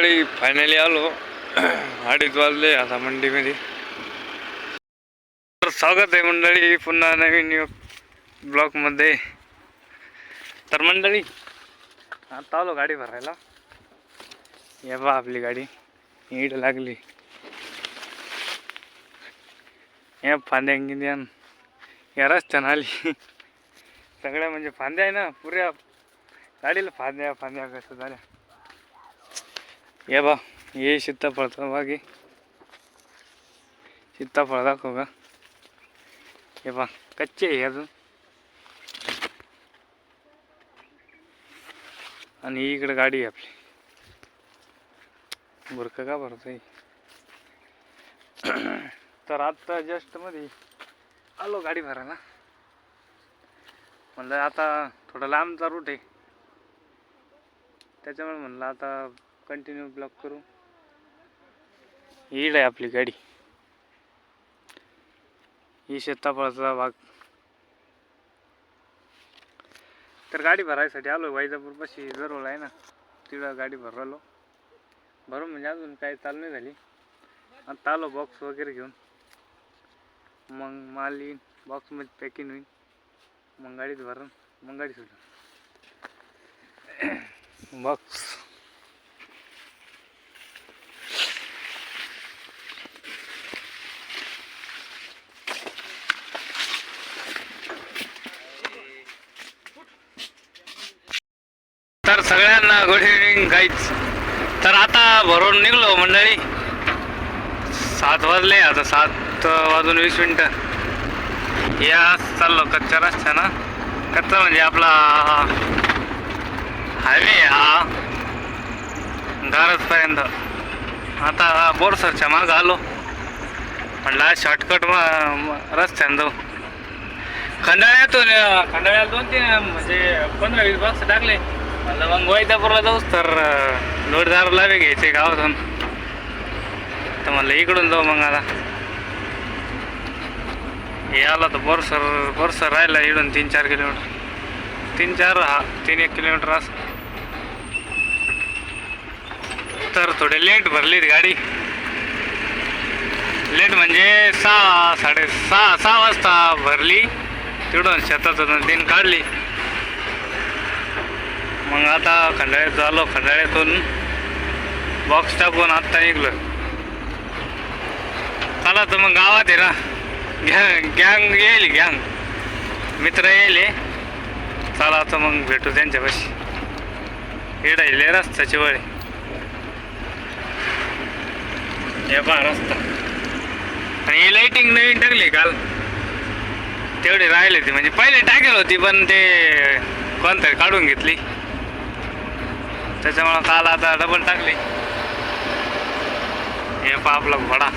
मंडळी फायनली आलो. 2:30 वाजले आता मंडीमध्ये. तर स्वागत आहे मंडळी पुन्हा नवीन ब्लॉगमध्ये. तर मंडळी आता आलो गाडी भरायला. या बा आपली गाडी ईड लागली. या फांद्या गिंद्यान या रस्त्यानं आली. सगळ्या म्हणजे फांद्या आहे ना, पुऱ्या गाडीला फांद्या फांद्या कसं झाल्या. या बा ये सीताफळचा बाग आहे. सीताफळ दाखव का. हे बा कच्चे आहे अजून. आणि इकडे गाडी आहे आपली. बुरका का भरत आहे. तर आता जस्ट मध्ये आलो गाडी भरायला. म्हणलं आता थोडा लांबचा रूट आहे, त्याच्यामुळे म्हणलं आता कंटिन्यू ब्लॉक करू. हीड आहे आपली गाडी. ही सीताफळाचा भाग. तर गाडी भरायसाठी आलो. वैजापूर पाशी जरोळ आहे ना, तिथं गाडी भरलो. भरून म्हणजे अजून काही चालू नाही झाली. आता आलो बॉक्स वगैरे घेऊन. मग माल येईन बॉक्समध्ये पॅकिंग होईल. मग गाडीत भरून मग गाडी सुटून बॉक्स. तर सगळ्यांना गुड इव्हनिंग गाईज. तर आता भरून निघलो मंडळी. 7 वाजले. आता 7:20. या चाललो कच्च्या रस्त्यानं. कच्चा म्हणजे आपला हायवे हा दारजपर्यंत. आता बोरसरच्या मागं आलो. म्हणलं शॉर्टकट रस्त्यानं जाऊ. खंडाळ्यातून खंडाळ्याला 2-3 म्हणजे 15-20 बॉक्स टाकले. म्हणलं मग वैजापूरला जाऊच तर लोडदार लावे घ्यायचे गावातून. तर म्हणलं इकडून जाऊ. मग आता हे आला तर बोरसर राहिला इकडून 3-4 किलोमीटर. 3-1 किलोमीटर असं. तर थोडे लेट भरलीत गाडी. लेट म्हणजे 6:30-6 वाजता भरली. तिकडून शेतातून 3 काढली. मग आता खंडाळ्यात झालो. खंडाळ्यातून बॉक्स टाकून आत्ता निघलो. चला तर मग गावात आहे ना, गँग येईल. गँग मित्र येईल. चला तर मग भेटू त्यांच्यापाशी. येईल रस्त्याची वळे. हे पहा रस्ता. आणि ही लाईटिंग नवीन टाकली काल. तेवढी राहिली ती, म्हणजे पहिले टाकेल होती पण ते कोणतरी काढून घेतली. त्याच्यामुळं काल आता डबल टाकली. हे पहा आपला घोडा.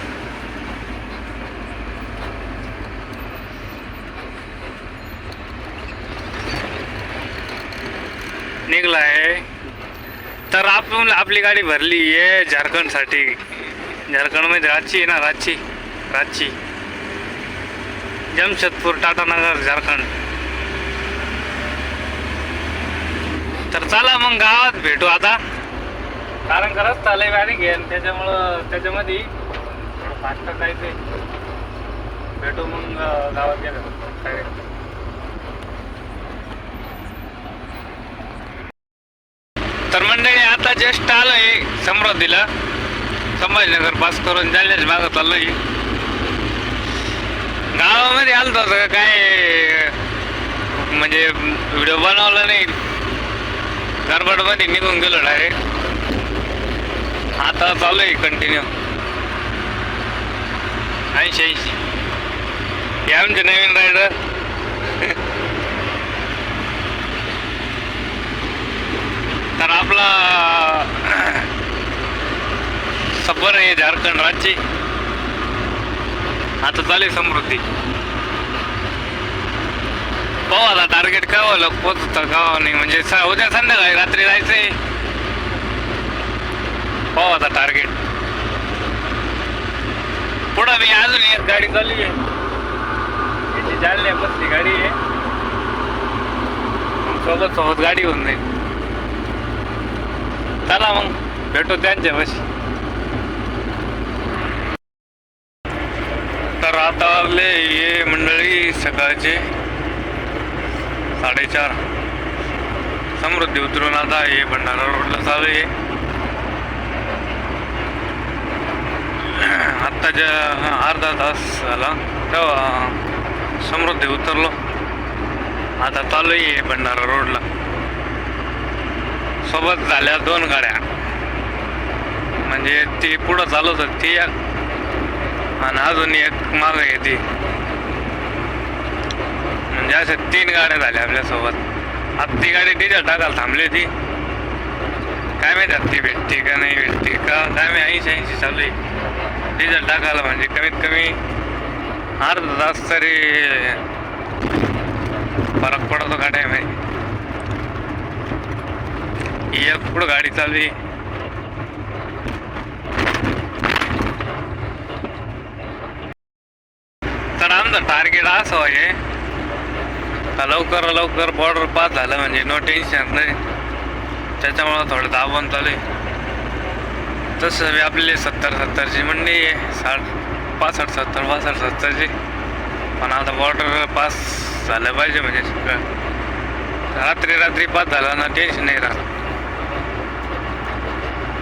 निघला आहे. तर आपण आपली गाडी भरली आहे झारखंडसाठी. झारखंडमध्ये रांची आहे ना, रांची जमशेदपूर टाटानगर झारखंड. तर चला मग गावात भेटू आता. कारण का रस्ता लय गाडी घेईन, त्याच्यामुळं त्याच्यामध्ये फास्ट जायचंय. भेटू मग गावात गेलं. तर मंडळी आता जस्ट आलोय समृद्धीला. संभाजीनगर पास करून जालन्याच्या मागं चाललोय. गावामध्ये आलतो होतं काय म्हणजे व्हिडिओ बनवला नाही. गडबडमध्ये निघून गेलो डायरेक्ट. आता चालूय कंटिन्यू 80. हे आमचे नवीन रायडर. तर आपला सफर आहे झारखंड रांची. आता चालू समृद्धी. पाहू आता टार्गेट काय पोचतं का नाही. म्हणजे उद्या संध्याकाळी रात्री जायचंय. पाहू आता टार्गेट. पुढं मी अजून एक गाडी चालली आहे. याची जालन्या बसली गाडी आहे. सोबत गाडी होऊन जाईल. चला मग भेटू त्यांच्यापाशी. तर आता आले ये मंडळी सकाळचे 4:30. समृद्धी उतरून आता हे भंडारा रोडला चालू आहे. आत्ताच्या अर्धा तास झाला तेव्हा समृद्धी उतरलो. आता चालू आहे भंडारा रोडला. सोबत झाल्या 2 गाड्या, म्हणजे ती पुढं चालवत ती एक आणि अजून एक मागं येते, म्हणजे अशा 3 गाड्या झाल्या आपल्यासोबत. आता ती गाडी डिझेल टाकायला थांबली होती. काय माहिती ती भेटते का नाही भेटते का काय मी 80 चालू आहे डिझेल टाकायला. म्हणजे कमीत कमी अर्धा तास तरी फरक पडतो का टायम. एक पुढं गाडी चालू आहे. तर आमचं टार्गेट असं आहे का लवकर बॉर्डर पास झालं म्हणजे नो टेन्शन नाही. त्याच्यामुळं थोडं दाबून चालू आहे. तसं आपली 70-70ची मंडी आहे, 65-70-65-70ची. पण आता बॉर्डर पास झालं पाहिजे, म्हणजे रात्री पास झाला ना टेन्शन नाही राहत.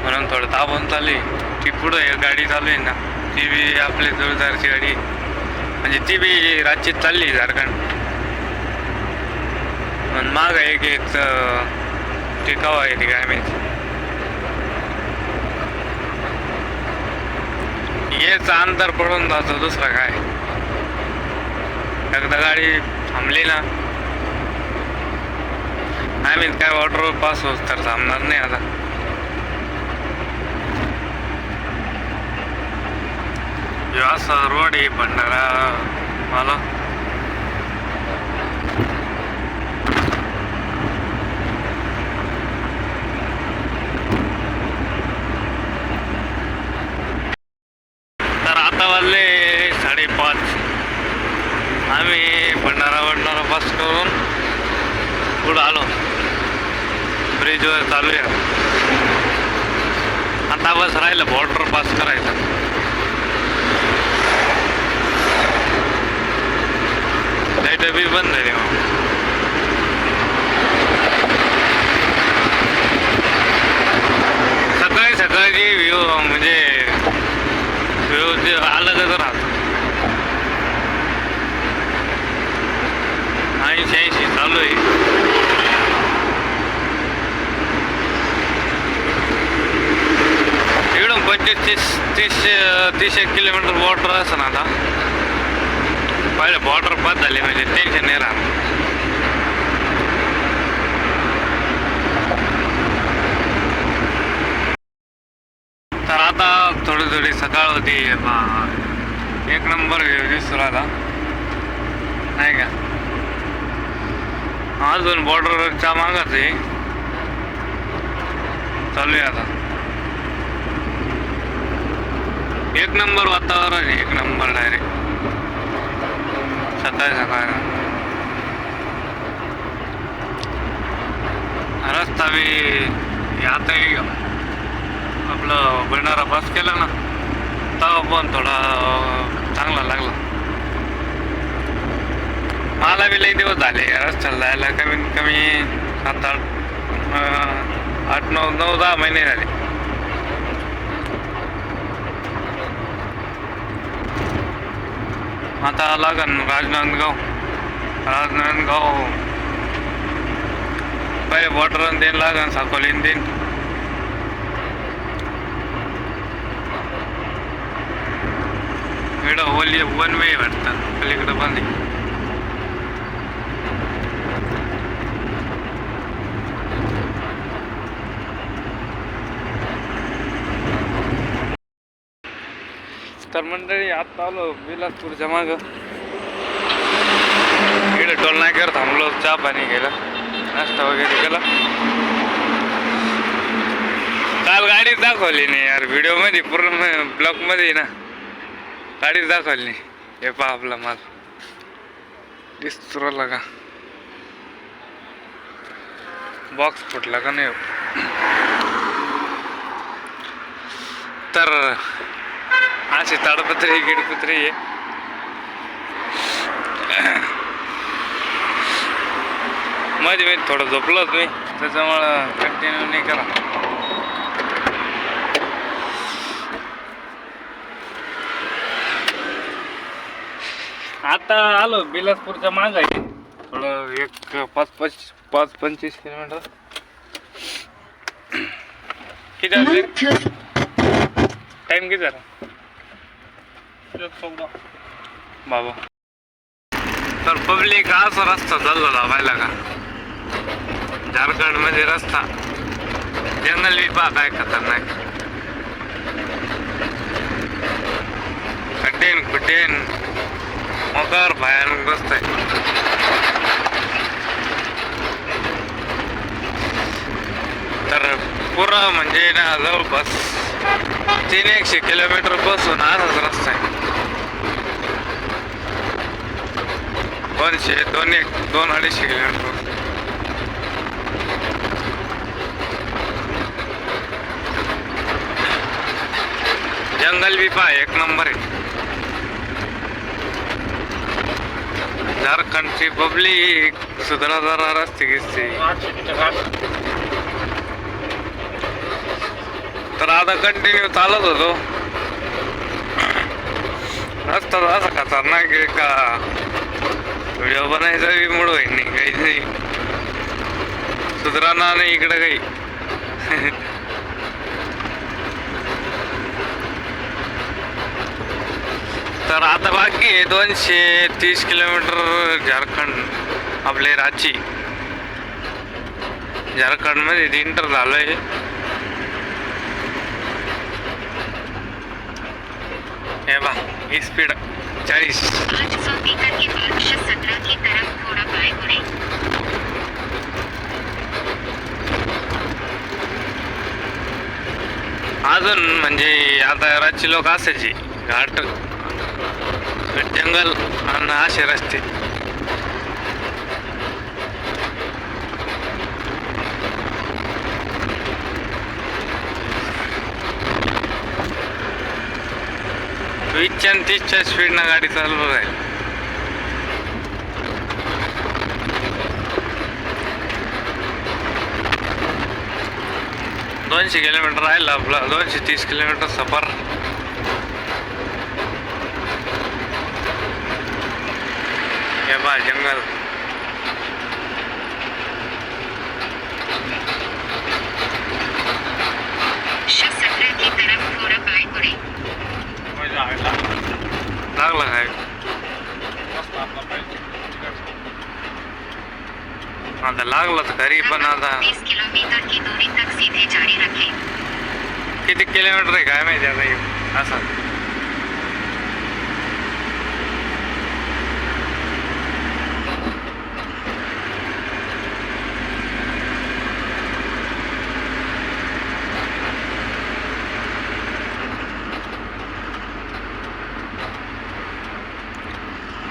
म्हणून थोडं दाबून चालू आहे. ती पुढं एक गाडी चालू आहे ना, ती बी आपली जोरदारची गाडी, म्हणजे ती बी रातचीत चालली झारखंड. पण माग एक ती कवा आहे ती काय माहिती. हेच अंतर पडून जातो, दुसरं काय. एकदा गाडी थांबली ना आम्ही काय वॉटर पास होत तर थांबणार नाही. आता असा रोड आहे भंडारा मला. तर आता वाजले 5:30. आम्ही भंडारा पास करून पुढं आलो. ब्रिजवर चालू आहे आता. बस राहिलं बॉर्डर पास करायचं. लाईट बी बंद झाली. मग सकाळची व्ह्यू म्हणजे व्ह्यू अलगच राहतो. 80 चालू आहे. इकडून 25-30 किलोमीटर बॉर्डर असं ना. आता पहिले बॉर्डर पास झाली म्हणजे टेन्शन नाही राहत. तर आता थोडी सकाळ होती. 1 नंबर दिसतो आता नाही का. अजून बॉर्डरच्या मागच आहे चालू आहे. आता 1 नंबर वातावरण आहे, 1 नंबर डायरेक्ट सकाळ. रस्ता बी आता आपलं भंडारा पास केला ना तेव्हा पण थोडा चांगला लागला. मला बी लई दिवस झाले रस्त्याला जायला. कमीत कमी 8-9-10 महिने झाले. आता लागन राजनांदगाव पहिले बॉर्डर देन लागन साकोलीन देन. इकडं 1 वे वाटतं, पलीकडं बंद आहे. तर मंडळी आता आलो बिलासपूरच्या मागं. इकडे टोल नाक्यावर थांबलो, चहा पाणी गेलं, नाश्ता वगैरे केला. काल गाडीच दाखवली नाही यार व्हिडिओ मध्ये, पूर्ण ब्लॉग मध्ये ना गाडीच दाखवली नाही. हे पहा आपला माल दिसतो का, बॉक्स फुटला का नाही. तर अशी ताडपत्री गिडपत्री आहे. मध्ये मी थोडं झोपलोच मी, त्याच्यामुळं कंटिन्यू नाही करा. आता आलो बिलासपूरच्या माग आहे थोडं, एक 5-25 किलोमीटर. किती वाजले टाइम किती झाला बाबा? तर पब्लिक असा रस्ता चालला पाहिला का? झारखंड मध्ये रस्ता जंगल विभाग आहे खतरनाक. खड्डेन खुड्डेन मकर भयानक रस्ता आहे. तर पुरा म्हणजे ना जवळपास 300 किलोमीटर बसून असाच रस्ता आहे. 200-250 किलोमीटर. जंगल भी पहा एक नंबर आहे. झारखंडची पब्लिक सुधरा जरा रस्ते गिसते. तर आता कंटिन्यू चालत होतो. रस्ता असा खतरनाक आहे का व्हिडिओ बनायचा बी मूड होईल नाही, काहीच नाही सुधराना नाही इकडं काही. तर आता बाकी आहे 230 किलोमीटर झारखंड आपले रांची. झारखंडमध्ये इंटर झालं आहे. हे बा स्पीड 40. अजून म्हणजे आता रांची लोक असायचे घाट जंगल आणि असे रस्ते. 20-30च्या स्पीडनं गाडी चालू आहे. दोनशे किलोमीटर राहिला आपला. 230 किलोमीटर सफर. हे बा जंगल. लागला काय आता लागलं तर घरी पण. आता 30 किलोमीटर की दूरी तक सीधे जारी रखें. किती किलोमीटर आहे काय माहिती आता असं.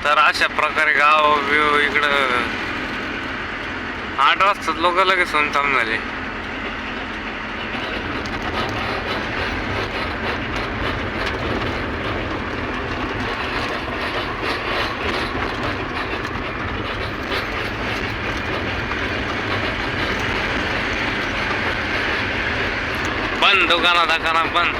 तर अशा प्रकारे गाव बिव इकडं 8 वाजता लोक लगेच सुनताम झाले. बंद दुकाना बंद.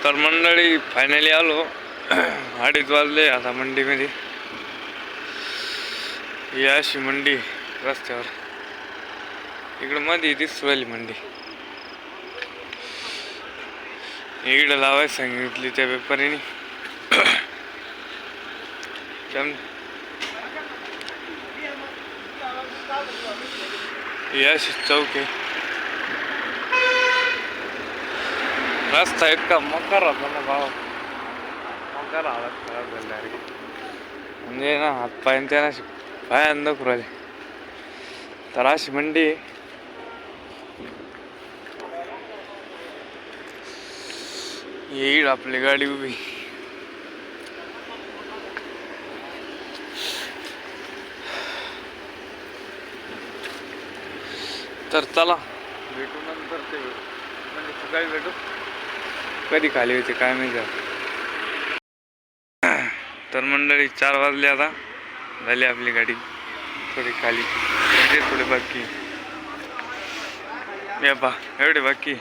तर मंडळी फायनली आलो. 2:30 वाजले आता मंडीमध्ये. ही अशी मंडी रस्त्यावर इकडं मध्ये दिसू राहिली मंडी. इकडं लावायला सांगितली त्या व्यापारीने. ही अशी चौक आहे. रस्ता इतका मकर होता ना भाव, मकर हालत खराब झाली डायरेक्ट. म्हणजे ना हातपाय त्यांना भयान दुखू राहिले. तर अशी मंडी येईल आपली गाडी उभी. तर चला भेटू नंतर ते म्हणजे सकाळी भेटू. कधी खाली होते काय माहिती. तर मंडळी 4 वाजले आता. झाली आपली गाडी थोडी खाली म्हणजे थोडी बाकी पा एवढे बाकी.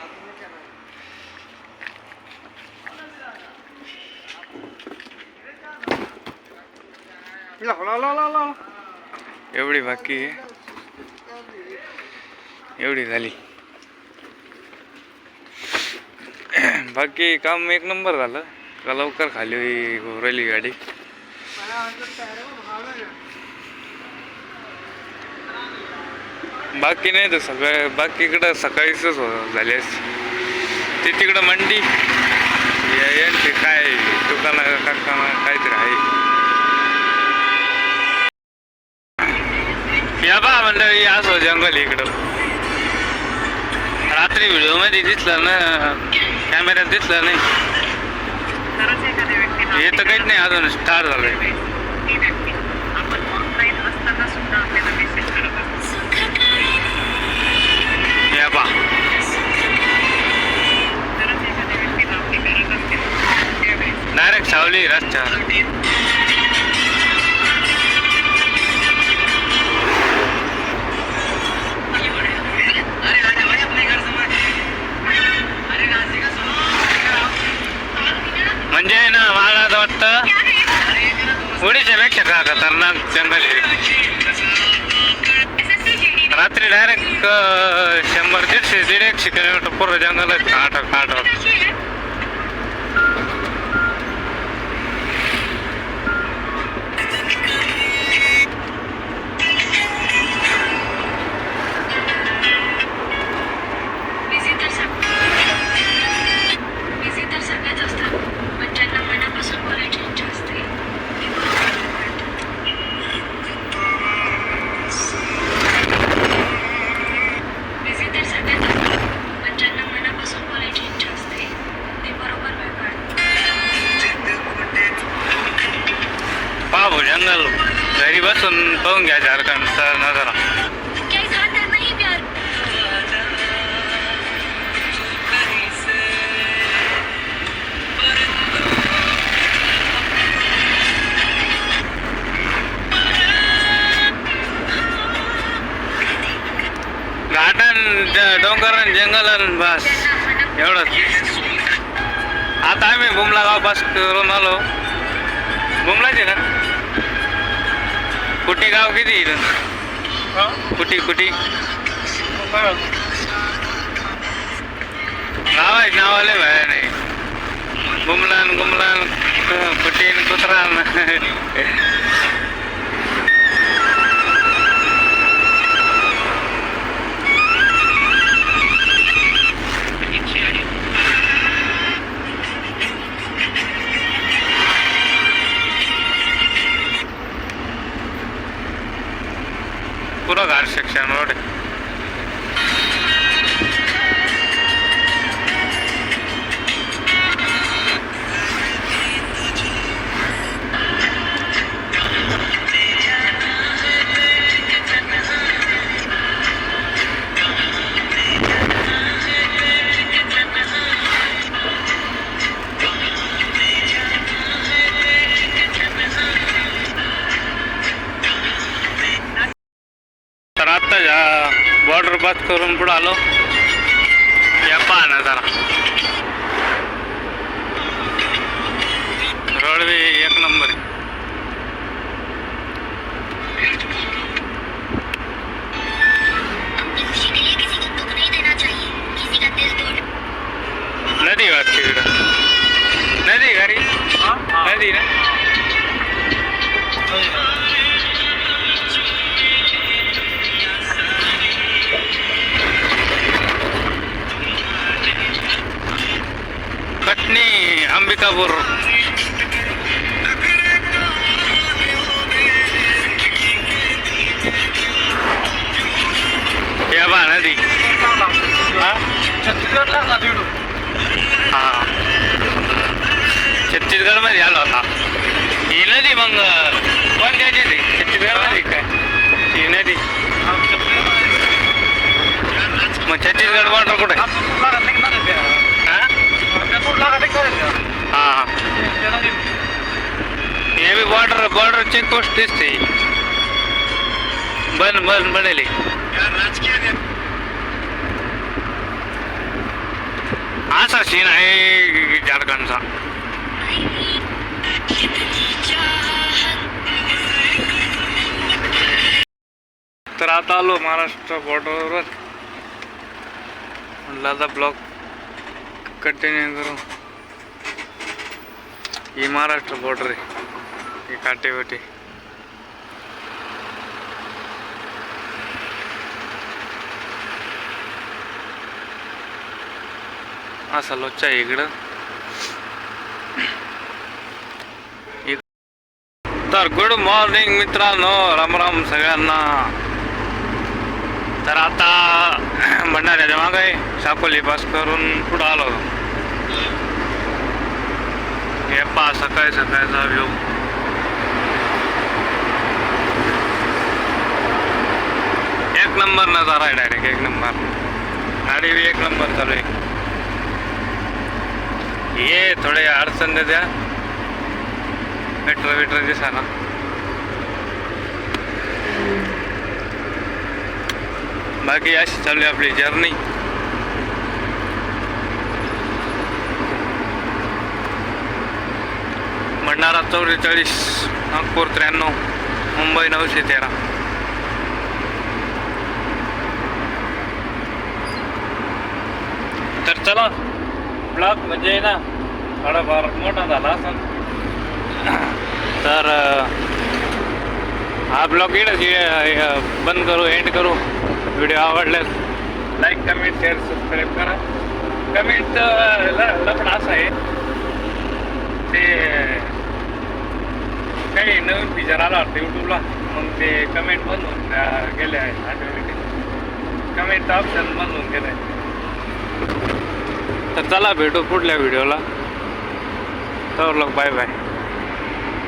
एवढी बाकी एवढी झाली. बाकी काम एक नंबर झालं का लवकर खाली राहिली गाडी. बाकी नाही तर सगळं बाकी इकडं सकाळीच झाले ते तिकडं मंडी यांचे काय दुकान काहीतरी आहे. या बा मंडळी असं जंगल इकडं रात्री व्हिडिओ मध्ये दिसलं ना कॅमेऱ्यात दिसलं नाही. हे तर काहीच नाही अजून स्टार्ट झालंय. या बा डायरेक्ट सावली रस्त्यावर. म्हणजे ना मला असं वाटतं ओडिशापेक्षा का खतरनाक जंगल आहे. रात्री डायरेक्ट 100-150 किलोमीटर पूर्ण जंगल काट. जंगल घरी बसून पाहून घ्या झारखंडचा नजारा. घाटन डोंगर जंगल बस एवढंच. आता आम्ही बुमला गाव पास करून आलो. बुमलाच आहे ना. कुटी गाव किती कुटी गाव आहे. नावाले बाहेर नाही. गुमलान कुटीन कुत्रान. पूरा घाट सेक्शन रोड है. बॉर्डर पास करून पुढे आलो. या पहा ना जरा रोडवे एक नंबर. नदी वाटते इकडं. नदी घरी नदी ना. कटनी अंबिकापूर. या बा नदी. हा छत्तीसगड मध्ये आलो होता. ही नदी मग कोणत्याची ती छत्तीसगड मध्ये काय ही नदी मग छत्तीसगड बॉर्डर कुठे हा हे बी बॉर्डर चेकपोस्ट दिसते बनेली असा सीन आहे झारखंडचा. तर आता आलो महाराष्ट्र बॉर्डरवर. म्हटलं आता ब्लॉग कंटिन्यू करू. ही महाराष्ट्र बॉर्डर आहे ही काटेवटी. असा लोचा आहे इकडं. तर गुड मॉर्निंग मित्रांनो, राम राम सगळ्यांना. तर आता भंडाऱ्याच्या मागे साकोली पास करून पुढं आलो. हे पहा सकाळी सकाळचा व्ह्यू. एक नंबर नजारा आहे डायरेक्ट एक नंबर. गाडी बी एक नंबर चालू आहे. ये थोडे अडचण द्या मेट्रो दिसाना. बाकी अशी चालू आहे आपली जर्नी. भंडारा 44, नागपूर 93, मुंबई 913. तर चला ब्लॉग म्हणजे ना थोडाफार मोठा झाला असं. तर हा ब्लॉग इकडे बंद करू, एंड करू. व्हिडिओ आवडल्यास लाईक कमेंट शेअर सबस्क्राईब करा. कमेंट लपड असं आहे ते काही नवीन फीचर आला वाटतं यूट्यूबला. मग ते कमेंट बंद होऊन गेले आहे. ऑटोमॅटिक कमेंट ऑप्शन बंद होऊन गेलं आहे. तर चला भेटू पुढल्या व्हिडिओला. तर लोक बाय बाय.